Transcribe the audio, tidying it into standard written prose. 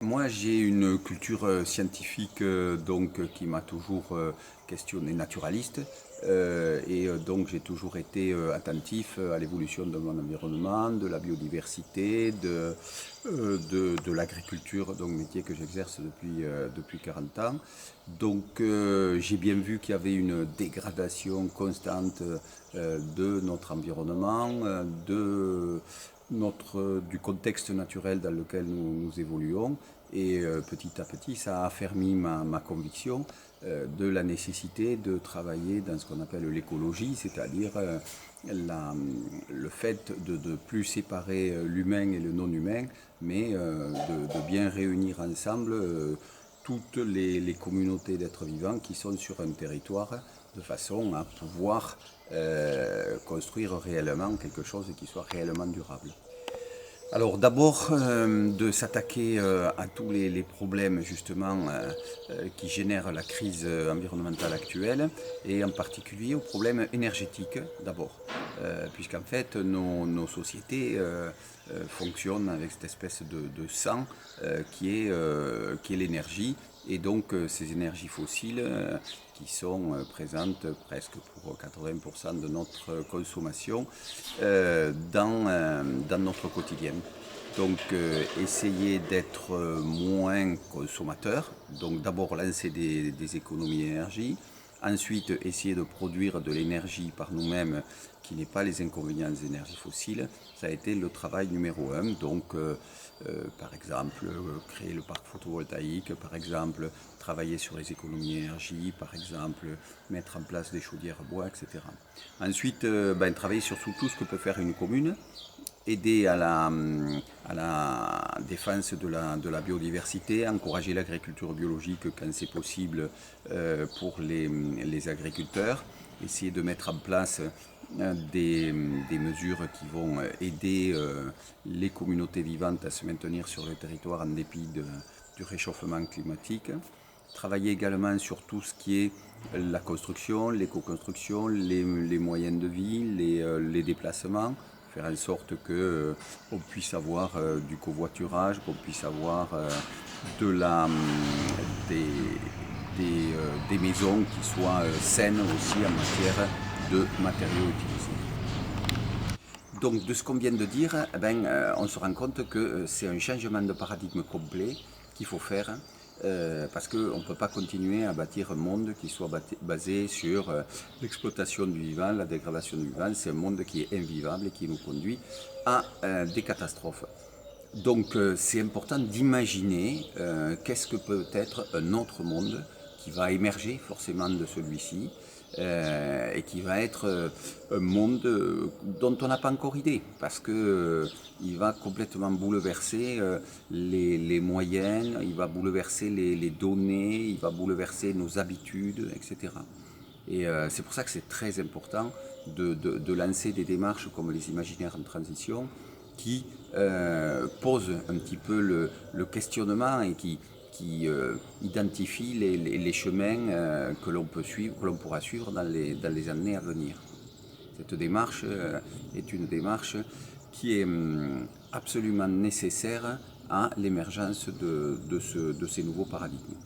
Moi, j'ai une culture scientifique qui m'a toujours questionné, naturaliste, donc j'ai toujours été attentif à l'évolution de mon environnement, de la biodiversité, de l'agriculture, donc métier que j'exerce depuis 40 ans. J'ai bien vu qu'il y avait une dégradation constante de notre environnement, du contexte naturel dans lequel nous évoluons. Et petit à petit, ça a affermi ma conviction de la nécessité de travailler dans ce qu'on appelle l'écologie, c'est-à-dire le fait de ne plus séparer l'humain et le non-humain, mais de bien réunir ensemble toutes les communautés d'êtres vivants qui sont sur un territoire de façon à pouvoir construire réellement quelque chose qui soit réellement durable. Alors d'abord de s'attaquer à tous les problèmes justement qui génèrent la crise environnementale actuelle et en particulier aux problèmes énergétiques d'abord. Puisqu'en fait nos sociétés fonctionnent avec cette espèce de sang qui est l'énergie et donc ces énergies fossiles qui sont présentes presque pour 80% de notre consommation dans notre quotidien. Donc essayer d'être moins consommateur, donc d'abord lancer des économies d'énergie, ensuite essayer de produire de l'énergie par nous-mêmes qui n'est pas les inconvénients des énergies fossiles, ça a été le travail numéro un. Donc par exemple créer le parc photovoltaïque, par exemple travailler sur les économies d'énergie, par exemple mettre en place des chaudières à bois, etc. Ensuite travailler sur tout ce que peut faire une commune, aider à la défense de la biodiversité, encourager l'agriculture biologique quand c'est possible pour les agriculteurs, essayer de mettre en place des mesures qui vont aider les communautés vivantes à se maintenir sur le territoire en dépit du réchauffement climatique. Travailler également sur tout ce qui est la construction, l'éco-construction, les moyens de vie, les déplacements, faire en sorte qu'on puisse avoir du covoiturage, qu'on puisse avoir des maisons qui soient saines aussi en matière de matériaux utilisés. Donc de ce qu'on vient de dire, on se rend compte que c'est un changement de paradigme complet qu'il faut faire parce qu'on ne peut pas continuer à bâtir un monde qui soit basé sur l'exploitation du vivant, la dégradation du vivant. C'est un monde qui est invivable et qui nous conduit à des catastrophes. Donc c'est important d'imaginer qu'est-ce que peut être un autre monde qui va émerger forcément de celui-ci et qui va être un monde dont on n'a pas encore idée parce que il va complètement bouleverser les moyennes, il va bouleverser les données, il va bouleverser nos habitudes, etc. Et c'est pour ça que c'est très important de lancer des démarches comme les imaginaires en transition qui posent un petit peu le questionnement et qui identifie les chemins que l'on peut suivre, que l'on pourra suivre dans les années à venir. Cette démarche est une démarche qui est absolument nécessaire à l'émergence de ces nouveaux paradigmes.